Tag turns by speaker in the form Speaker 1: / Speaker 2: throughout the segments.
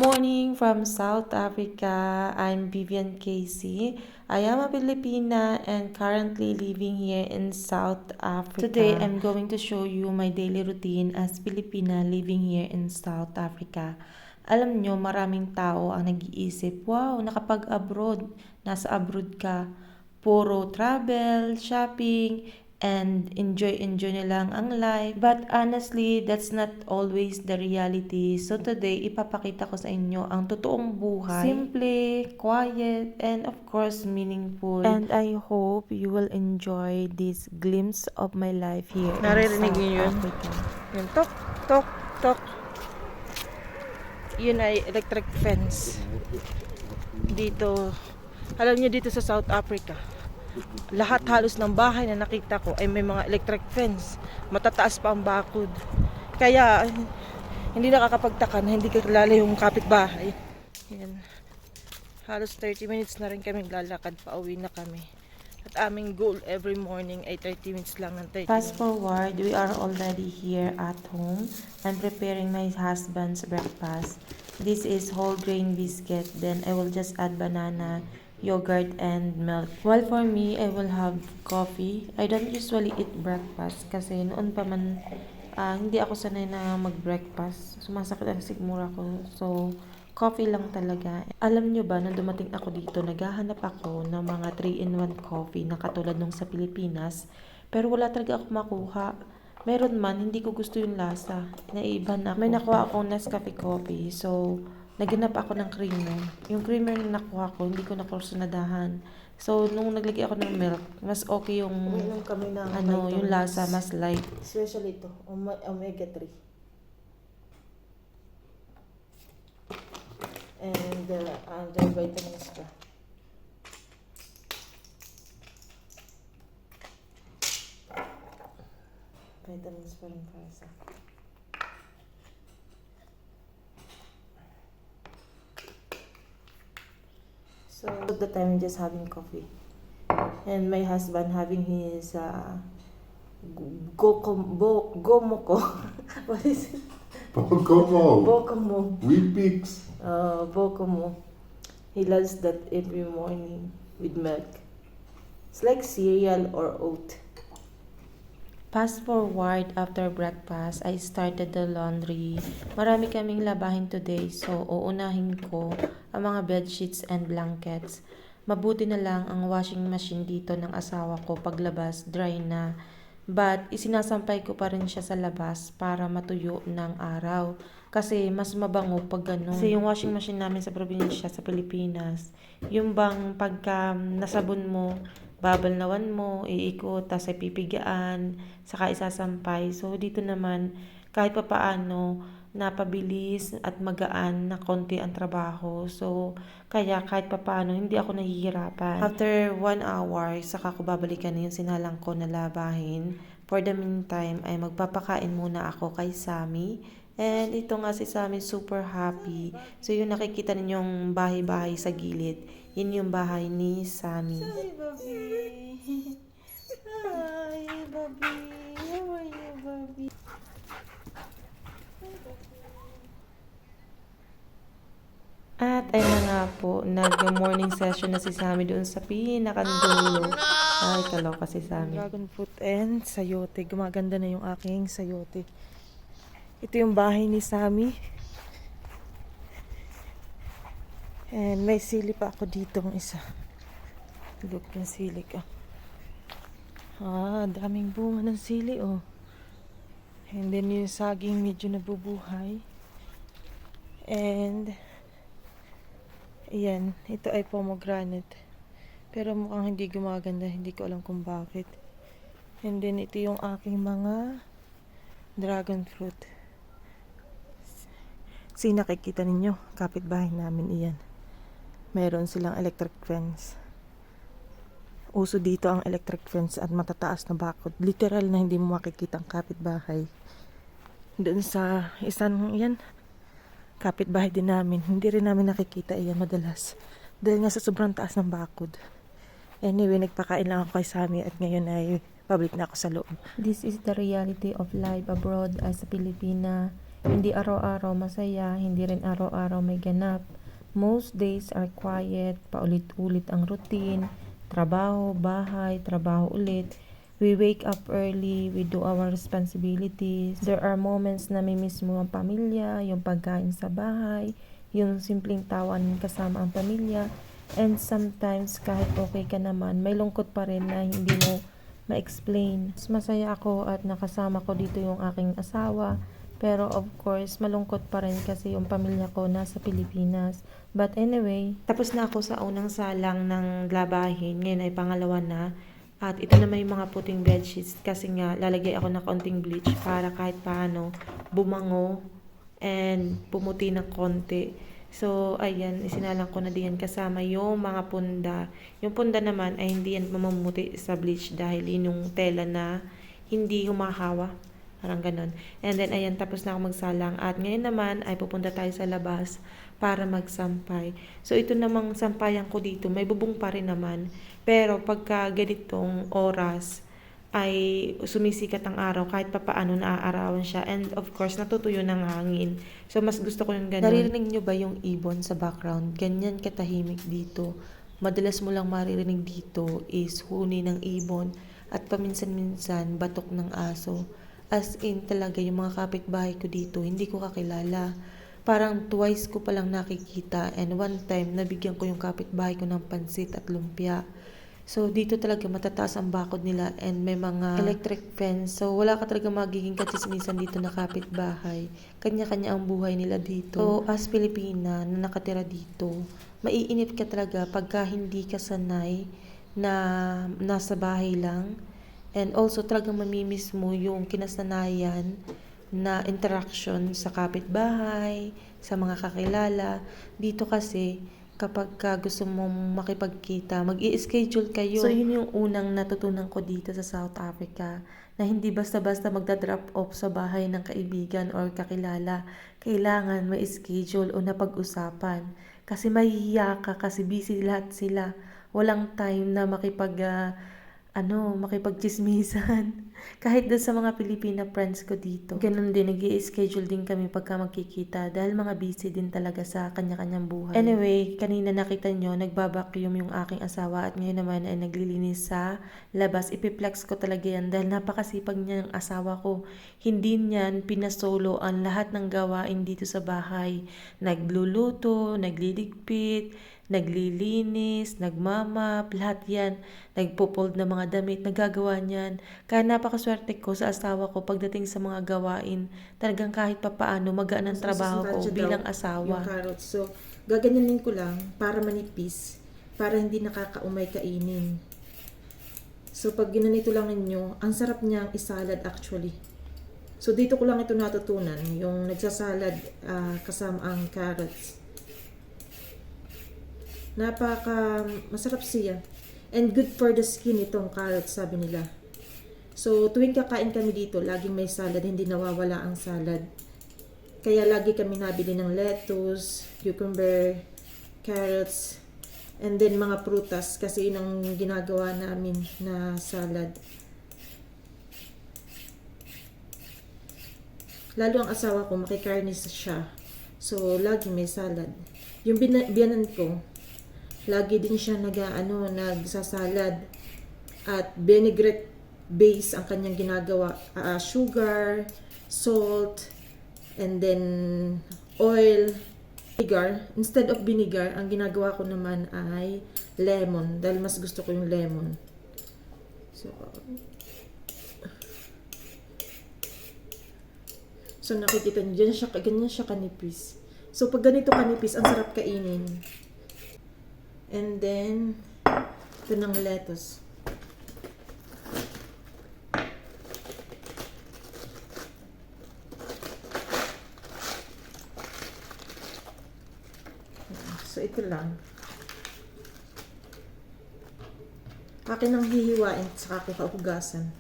Speaker 1: morning from South Africa. I'm Vivian Casey. I am a Filipina and currently living here in South Africa. Today, I'm going to show you my daily routine as Filipina living here in South Africa. Alam nyo, maraming tao ang nag-iisip, wow, nakapag-abroad, nasa abroad ka. Puro travel, shopping, and enjoy na lang ang life. But honestly, that's not always the reality. So today, ipapakita ko sa inyo ang totoong buhay. Simple, quiet, and of course, meaningful. And I hope you will enjoy this glimpse of my life here
Speaker 2: Naririnig
Speaker 1: in
Speaker 2: niyo yun?
Speaker 1: South Africa.
Speaker 2: Yung tok, tok, tok. Yun ay electric fence. Dito, alam niyo dito sa South Africa, lahat halos ng bahay na nakita ko ay may mga electric fence. Matataas pa ang bakod. Kaya, hindi nakakapagtaka na hindi kilala yung kapitbahay. Yan. Halos 30 minutes na rin kami lalakad, pauwi na kami. At aming goal every morning ay 30 minutes lang ng 30
Speaker 1: Fast
Speaker 2: minutes.
Speaker 1: forward, we are already here at home. I'm preparing my husband's breakfast. This is whole grain biscuit. Then I will just add banana, yogurt, and milk. While for me, I will have coffee. I don't usually eat breakfast kasi noon pa man hindi ako sanay na mag-breakfast. Sumasakit ang sigmura ko. So, coffee lang talaga. Alam nyo ba, nung dumating ako dito, naghahanap ako ng mga 3-in-1 coffee na katulad nung sa Pilipinas. Pero wala talaga ako makuha. Meron man, hindi ko gusto yung lasa. Naiba na ako. May nakuha akong Nescafe coffee. So, naghanap ako ng creamer. Yung creamer na nakuha ko, hindi ko nakursunadahan. So, nung naglagay ako ng milk, mas okay yung,
Speaker 2: Uminom kami ng
Speaker 1: yung lasa, mas light.
Speaker 2: especially ito, omega 3. And other vitamins pa. Vitamins pa rin para sa So, at the time, just having coffee. And my husband having his gomoko. What is it?
Speaker 3: Bokomo.
Speaker 2: Bokomo.
Speaker 3: Weet-Bix.
Speaker 2: Bokomo. He loves that every morning with milk. It's like cereal or oat.
Speaker 1: Fast forward, after breakfast, I started the laundry. Marami kaming labahin today, so uunahin ko ang mga bedsheets and blankets. Mabuti na lang ang washing machine dito ng asawa ko paglabas, dry na. But isinasampay ko pa rin siya sa labas para matuyo ng araw. Kasi mas mabango pag ganun. Kasi yung washing machine namin sa probinsya, sa Pilipinas, yung bang pagka nasabon mo, babalnawan mo, iikot, tas ay pipigaan, saka isasampay. So, dito naman, kahit pa paano, napabilis at magaan na konti ang trabaho. So, kaya kahit pa paano, hindi ako nahihirapan. After 1 hour, saka ko babalikan na yung sinalang ko na labahin. For the meantime, ay magpapakain muna ako kay Sammy. And ito nga si Sammy, super happy. So, yung nakikita ninyong bahay-bahay sa gilid, yun yung bahay ni Sammy.
Speaker 2: Hi, Bobby. Hi, Bobby. How are you, Bobby?
Speaker 1: At ayun na nga po, nag-morning session na si Sammy doon sa pinakadulo. Ay, kaloka si Sammy.
Speaker 2: Dragon fruit and sayote. Gumaganda na yung aking sayote. Ito yung bahay ni Sammy. And may sili pa ako dito ng isa. Look ng sili ka. Daming bunga ng sili, oh. And then yung saging medyo nabubuhay. And ayan, ito ay pomegranate. Pero mukhang hindi gumaganda, hindi ko alam kung bakit. And then ito yung aking mga dragon fruit. Nakikita ninyo, kapitbahay namin iyan. Meron silang electric fence. Uso dito ang electric fence at matataas na bakod. Literal na hindi mo makikita ang kapitbahay. Doon sa isang yan, kapitbahay din namin. Hindi rin namin nakikita iyan madalas. Dahil nga sa sobrang taas ng bakod. Anyway, nagpakain lang ako kay Sammy at ngayon ay pabalik na ako sa loob.
Speaker 1: This is the reality of life abroad as a Filipina. Hindi araw-araw masaya, hindi rin araw-araw may ganap. Most days are quiet, paulit-ulit ang routine, trabaho, bahay, trabaho ulit. We wake up early, we do our responsibilities. There are moments na mimiss mo ang pamilya, yung pagkain sa bahay, yung simpleng tawan kasama ang pamilya. And sometimes, kahit okay ka naman, may lungkot pa rin na hindi mo ma-explain. Masaya ako at nakasama ko dito yung aking asawa. Pero of course, malungkot pa rin kasi yung pamilya ko nasa Pilipinas. But anyway, tapos na ako sa unang salang ng labahin. Ngayon ay pangalawa na. At ito naman yung mga puting bedsheets kasi nga lalagay ako ng konting bleach para kahit paano bumango and pumuti ng konti. So, ayan, isinalang ko na diyan kasama yung mga punda. Yung punda naman ay hindi yan mamumuti sa bleach dahil yun yung tela na hindi humahawa. Parang ganun. And then, ayan, tapos na ako magsalang. At ngayon naman ay pupunta tayo sa labas para magsampay. So, ito namang sampayan ko dito. May bubong pa rin naman. Pero, pagka ganitong oras, ay sumisikat ang araw kahit papaano naaarawan siya, and of course natutuyo ng hangin, so mas gusto ko yung ganun. Naririnig nyo ba yung ibon sa background? Ganyan katahimik dito. Madalas mo lang maririnig dito is huni ng ibon at paminsan-minsan batok ng aso. As in talaga yung mga kapitbahay ko dito hindi ko kakilala, parang twice ko palang nakikita, and one time nabigyan ko yung kapitbahay ko ng pansit at lumpia. So, dito talaga matataas ang bakod nila and may mga electric fence. So, wala ka talaga magiging katsismisan dito na kapitbahay. Kanya-kanya ang buhay nila dito. So, as Pilipina na nakatira dito, maiinip ka talaga pagka hindi ka sanay na nasa bahay lang. And also, talagang mamimiss mo yung kinasanayan na interaction sa kapitbahay, sa mga kakilala. Dito kasi, kapag gusto mong makipagkita, mag-i-schedule kayo. So, yun yung unang natutunan ko dito sa South Africa, na hindi basta-basta magda-drop off sa bahay ng kaibigan or kakilala. Kailangan may schedule o napag-usapan. Kasi mahihiya ka kasi busy lahat sila. Walang time na makipagchismisan. Kahit doon sa mga Pilipina friends ko dito. Ganun din, nag-i-schedule din kami pagka magkikita dahil mga busy din talaga sa kanya-kanyang buhay. Anyway, kanina nakita nyo, nagbabacuum yung aking asawa at ngayon naman ay naglilinis sa labas. Ipiplex ko talaga yan dahil napakasipag niya ng asawa ko. Hindi niyan pinasolo ang lahat ng gawain dito sa bahay. Nagluluto, nagliligpit, naglilinis, nagmamap, lahat yan. Nagpo-fold ng mga damit, nagagawa niyan. Kaya napakaswerte ko sa asawa ko pagdating sa mga gawain. Talagang kahit papaano magaan ang trabaho ko bilang asawa.
Speaker 2: Yung carrots. So, gaganyanin ko lang para manipis, para hindi nakakaumay kainin. So, pag ginanito lang ninyo, ang sarap niyang isalad actually. So, dito ko lang ito natutunan, yung nagsasalad kasama ang carrots. Masarap siya. And good for the skin itong carrots, sabi nila. So, tuwing kakain kami dito, laging may salad, hindi nawawala ang salad. Kaya lagi kami nabili ng lettuce, cucumber, carrots, and then mga prutas kasi yun ang ginagawa namin na salad. Lalo ang asawa ko, makikarne siya. So, lagi may salad. Yung biyanan ko, lagi din siya nagsasalad. At vinaigrette base ang kanyang ginagawa. Sugar, salt, and then oil, vinegar. Instead of vinegar, ang ginagawa ko naman ay lemon. Dahil mas gusto ko yung lemon. So nakikita niyo, ganyan siya kanipis. So pag ganito kanipis, ang sarap kainin. And then, ito ng lettuce. So, ito lang. Akin ang hihiwain at saka ko kahugasan.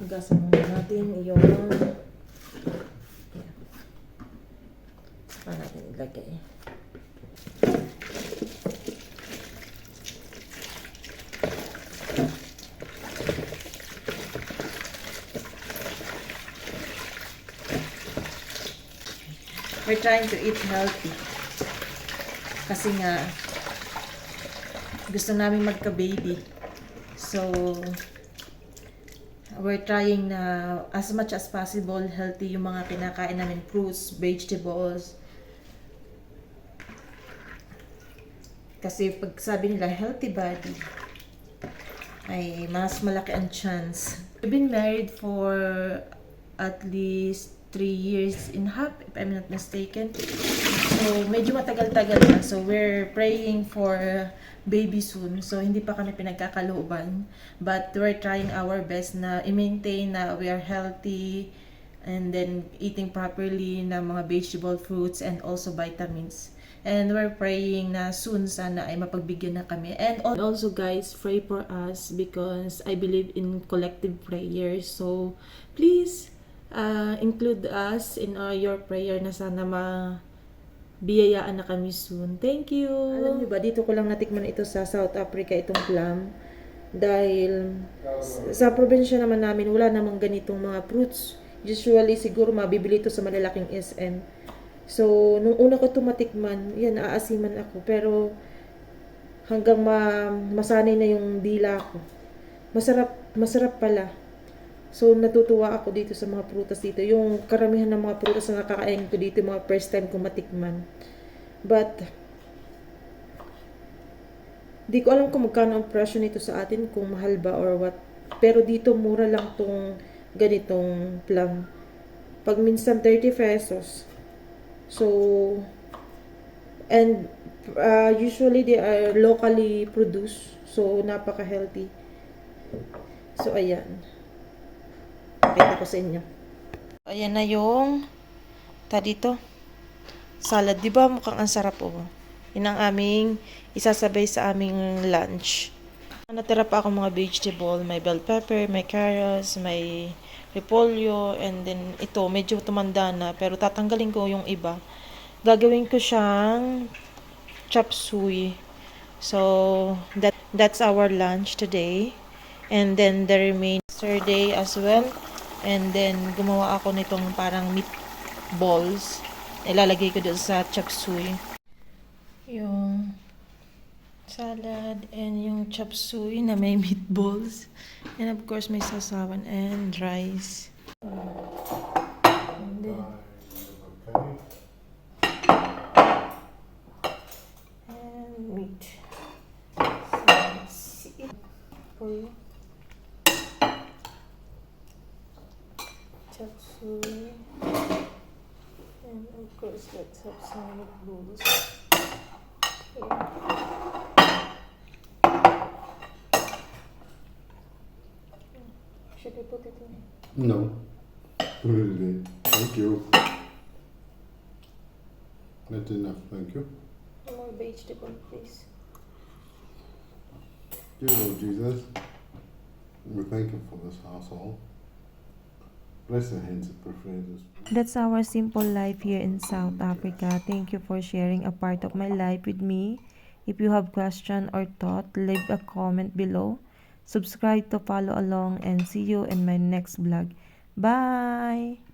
Speaker 2: Hugasan muna natin yung we're trying to eat healthy. Kasi nga, gusto namin magka-baby. So, we're trying na as much as possible healthy yung mga kinakain namin, fruits, vegetables. Kasi pag sabi nila healthy body, ay mas malaki ang chance. We've been married for at least 3 years and a half, if I'm not mistaken. So, medyo matagal-tagal na. So, we're praying for baby soon. So, hindi pa kami pinagkakalooban. But we're trying our best na i-maintain na we are healthy and then eating properly na mga vegetable, fruits, and also vitamins. And we're praying na soon sana ay mapagbigyan na kami. And also guys, pray for us because I believe in collective prayers. So, please include us in your prayer na sana biyayaan na kami soon. Thank you! Alam niyo ba, dito ko lang natikman ito sa South Africa, itong plum. Dahil sa probinsya naman namin, wala namang ganitong mga fruits. Usually, siguro mabibili ito sa malalaking SM. So, nung una ko ito matikman, yan, aasiman ako. Pero, hanggang masanay na yung dila ko. Masarap pala. So, natutuwa ako dito sa mga prutas dito. Yung karamihan ng mga prutas na nakakain ko dito, mga first time ko matikman. But, di ko alam kung magkano ang presyo nito sa atin, kung mahal ba or what. Pero dito, mura lang tong ganitong plum. Pag minsan 30 pesos. So, and usually they are locally produced. So, napaka-healthy. So, ayan. Pakita ko sa inyo. Ayan na yung dito. Salad. Di ba mukhang ang sarap oh. Yun ang aming isasabay sa aming lunch. Natira pa ako mga vegetable. May bell pepper, may carrots, may repolyo, and then ito, medyo tumanda na, pero tatanggalin ko yung iba. Gagawin ko siyang chop suey. So, that's our lunch today. And then, the remaining yesterday as well. And then, gumawa ako nitong parang meatballs. Ilalagay ko doon sa chop suey. Yung salad and yung chop suey na may meatballs. And of course, may sasawan and rice. And then, and meat. So, let's see for you. Chop suey. And of course, let's have some meatballs. Here. Should I put it in?
Speaker 3: No. Put it in. Thank you. That's enough, thank you.
Speaker 2: More vegetable, please.
Speaker 3: Dear Lord Jesus, we thank you for this household. Bless the hands that prepare this.
Speaker 1: That's our simple life here in South Africa. Thank you for sharing a part of my life with me. If you have question or thought, leave a comment below. Subscribe to follow along and see you in my next vlog. Bye!